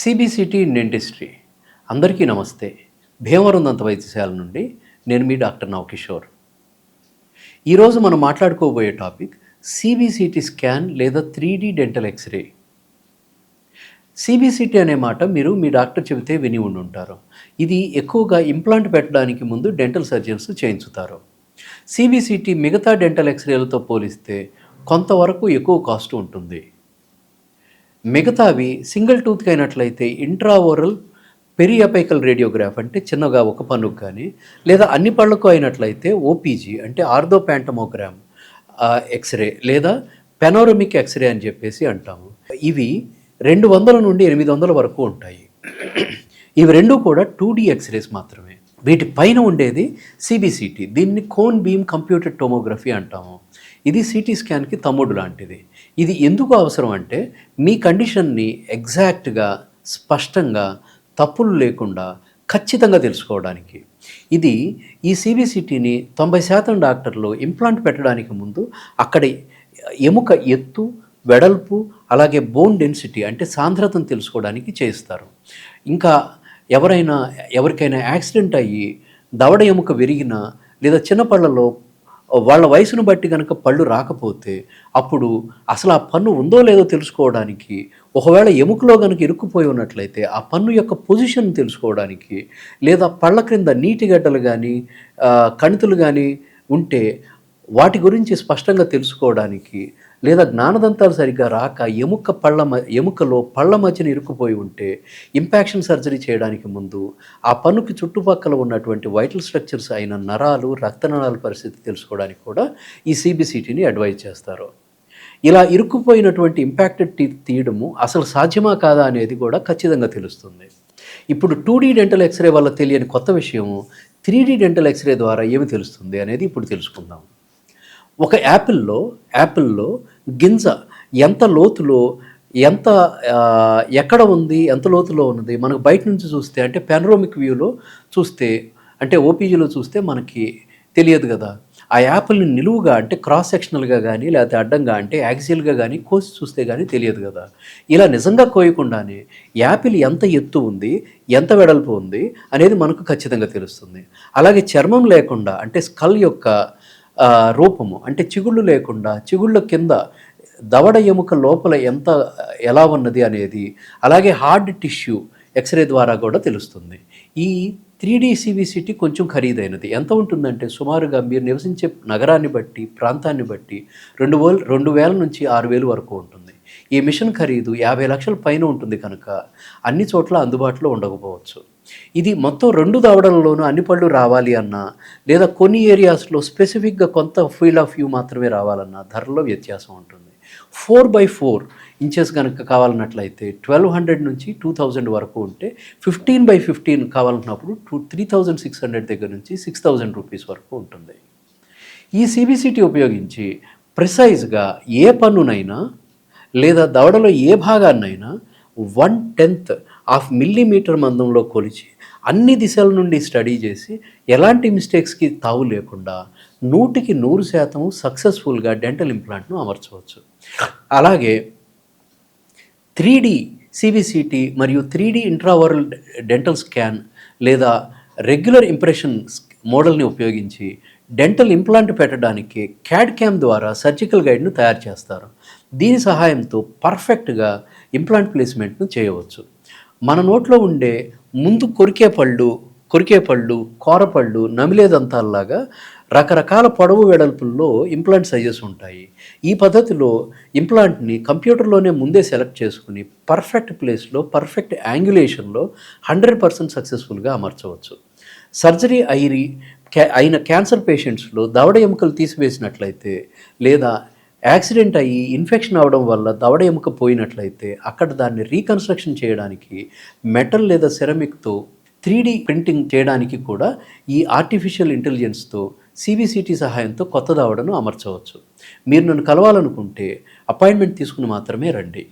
CBCT dentistry అందరికీ నమస్తే. భీమవరం దంత వైద్యశాల నుండి నేను మీ డాక్టర్ నవకిషోర్. ఈరోజు మనం మాట్లాడుకోబోయే టాపిక్ సిబిసిటీ స్కాన్ లేదా 3D డెంటల్ ఎక్స్రే. సిబిసిటీ అనే మాట మీరు మీ డాక్టర్ చెబితే విని ఉండుంటారు. ఇది ఎక్కువగా ఇంప్లాంట్ పెట్టడానికి ముందు డెంటల్ సర్జన్స్ చేయించుతారు. సిబిసిటీ మిగతా డెంటల్ ఎక్స్రేలతో పోలిస్తే కొంతవరకు ఎక్కువ కాస్ట్ ఉంటుంది. మిగతావి సింగిల్ టూత్కి అయినట్లయితే ఇంట్రాఓరల్ పెరియాపైకల్ రేడియోగ్రాఫ్ అంటే చిన్నగా ఒక పన్నుకు కానీ, లేదా అన్ని పళ్ళకు అయినట్లయితే ఓపీజీ అంటే ఆర్థోపాంటమోగ్రామ్ ఎక్స్రే లేదా పెనోరమిక్ ఎక్స్రే అని చెప్పేసి అంటాము. ఇవి 200 నుండి 800 వరకు ఉంటాయి. ఇవి రెండు కూడా 2D ఎక్స్రేస్ మాత్రమే. వీటి పైన ఉండేది సిబిసిటీ, దీన్ని కోన్ బీమ్ కంప్యూటెడ్ టోమోగ్రఫీ అంటాము. ఇది సిటీ స్కాన్కి తమ్ముడు లాంటిది. ఇది ఎందుకు అవసరం అంటే మీ కండిషన్ని ఎగ్జాక్ట్గా స్పష్టంగా తప్పులు లేకుండా ఖచ్చితంగా తెలుసుకోవడానికి. ఈ సిబిసిటీని 90% డాక్టర్లు ఇంప్లాంట్ పెట్టడానికి ముందు అక్కడ ఎముక ఎత్తు, వెడల్పు, అలాగే బోన్ డెన్సిటీ అంటే సాంద్రతను తెలుసుకోవడానికి చేస్తారు. ఇంకా ఎవరికైనా యాక్సిడెంట్ అయ్యి దవడ ఎముక విరిగినా లేదా చిన్న పళ్ళలో వాళ్ళ వయసును బట్టి కనుక పళ్ళు రాకపోతే అప్పుడు అసలు ఆ పన్ను ఉందో లేదో తెలుసుకోవడానికి, ఒకవేళ ఎముకలో కనుక ఇరుక్కుపోయి ఉన్నట్లయితే ఆ పన్ను యొక్క పొజిషన్ తెలుసుకోవడానికి, లేదా పళ్ళ క్రింద నీటి గడ్డలు కానీ కణితులు కానీ ఉంటే వాటి గురించి స్పష్టంగా తెలుసుకోవడానికి, లేదా జ్ఞానదంతాలు సరిగ్గా రాక ఎముకలో పళ్ళ మధ్యన ఇరుక్కుపోయి ఉంటే ఇంపాక్షన్ సర్జరీ చేయడానికి ముందు ఆ పన్నుకి చుట్టుపక్కల ఉన్నటువంటి వైటల్ స్ట్రక్చర్స్ అయిన నరాలు, రక్తనాళాల పరిస్థితి తెలుసుకోవడానికి కూడా ఈ సిబిసిటీని అడ్వైజ్ చేస్తారు. ఇలా ఇరుక్కుపోయినటువంటి ఇంపాక్టెడ్ టీత్ తీయడము అసలు సాధ్యమా కాదా అనేది కూడా ఖచ్చితంగా తెలుస్తుంది. ఇప్పుడు 2D డెంటల్ ఎక్స్రే వల్ల తెలియని కొత్త విషయము 3D డెంటల్ ఎక్స్రే ద్వారా ఏమి తెలుస్తుంది అనేది ఇప్పుడు తెలుసుకుందాం. ఒక యాపిల్లో గింజ ఎంత లోతులో ఎక్కడ ఉంది, ఎంత లోతులో ఉన్నది మనకు బయట నుంచి చూస్తే అంటే పెనరోమిక్ వ్యూలో చూస్తే అంటే ఓపీజీలో చూస్తే మనకి తెలియదు కదా. ఆ యాపిల్ని నిలువుగా అంటే క్రాస్ సెక్షనల్గా కానీ లేకపోతే అడ్డంగా అంటే యాక్సియల్గా కానీ కోసి చూస్తే కానీ తెలియదు కదా. ఇలా నిజంగా కోయకుండానే యాపిల్ ఎంత ఎత్తు ఉంది, ఎంత వెడల్పు ఉంది అనేది మనకు ఖచ్చితంగా తెలుస్తుంది. అలాగే చర్మం లేకుండా అంటే స్కల్ యొక్క రూపము అంటే చిగుళ్ళు లేకుండా చిగుళ్ళ కింద దవడ ఎముక లోపల ఎలా ఉన్నది అనేది, అలాగే హార్డ్ టిష్యూ ఎక్స్రే ద్వారా కూడా తెలుస్తుంది. ఈ 3D సిబిసిటీ కొంచెం ఖరీదైనది. ఎంత ఉంటుందంటే సుమారుగా మీరు నివసించే నగరాన్ని బట్టి, ప్రాంతాన్ని బట్టి 2,000 నుంచి 6,000 వరకు ఉంటుంది. ఈ మిషన్ ఖరీదు 50 లక్షల పైన ఉంటుంది కనుక అన్ని చోట్ల అందుబాటులో ఉండకపోవచ్చు. ఇది మొత్తం 2 దవడలలోనూ అన్ని పళ్ళు రావాలి అన్నా, లేదా కొన్ని ఏరియాస్లో స్పెసిఫిక్గా కొంత ఫీల్డ్ ఆఫ్ వ్యూ మాత్రమే రావాలన్నా ధరలో వ్యత్యాసం ఉంటుంది. 4x4 ఇంచెస్ కనుక కావాలన్నట్లయితే 1,200 నుంచి 2,000 వరకు ఉంటే, 15x15 కావాలన్నప్పుడు 3,600 దగ్గర నుంచి 6,000 రూపీస్ వరకు ఉంటుంది. ఈ సిబిసిటీ ఉపయోగించి ప్రిసైజ్గా ఏ పన్నునైనా లేదా దవడలో ఏ భాగాన్నైనా 1/10 ఆఫ్ మిల్లీమీటర్ మందంలో కొలిచి అన్ని దిశల నుండి స్టడీ చేసి ఎలాంటి మిస్టేక్స్కి తావు లేకుండా 100% సక్సెస్ఫుల్గా డెంటల్ ఇంప్లాంట్ను అమర్చవచ్చు. అలాగే 3D సిబిసిటీ మరియు 3D ఇంట్రావరల్ డెంటల్ స్కాన్ లేదా రెగ్యులర్ ఇంప్రెషన్ మోడల్ని ఉపయోగించి డెంటల్ ఇంప్లాంట్ పెట్టడానికి క్యాడ్ క్యామ్ ద్వారా సర్జికల్ గైడ్ను తయారు చేస్తారు. దీని సహాయంతో పర్ఫెక్ట్గా ఇంప్లాంట్ ప్లేస్మెంట్ను చేయవచ్చు. మన నోట్లో ఉండే ముందు కొరికే పళ్ళు, కోరపళ్ళు, నమిలే దంతాల్లాగా రకరకాల పొడవు వెడల్పుల్లో ఇంప్లాంట్ సైజెస్ ఉంటాయి. ఈ పద్ధతిలో ఇంప్లాంట్ని కంప్యూటర్లోనే ముందే సెలెక్ట్ చేసుకుని పర్ఫెక్ట్ ప్లేస్లో, పర్ఫెక్ట్ యాంగులేషన్లో 100% సక్సెస్ఫుల్గా అమర్చవచ్చు. సర్జరీ అయిన క్యాన్సర్ పేషెంట్స్లో దవడ ఎముకలు తీసివేసినట్లయితే, లేదా యాక్సిడెంట్ అయ్యి ఇన్ఫెక్షన్ అవడం వల్ల దవడ ఎముక పోయినట్లయితే అక్కడ దాన్ని రీకన్స్ట్రక్షన్ చేయడానికి మెటల్ లేదా సెరమిక్తో 3D ప్రింటింగ్ చేయడానికి కూడా ఈ ఆర్టిఫిషియల్ ఇంటెలిజెన్స్తో సిబిసిటీ సహాయంతో కొత్త దవడను అమర్చవచ్చు. మీరు నన్ను కలవాలనుకుంటే అపాయింట్మెంట్ తీసుకుని మాత్రమే రండి.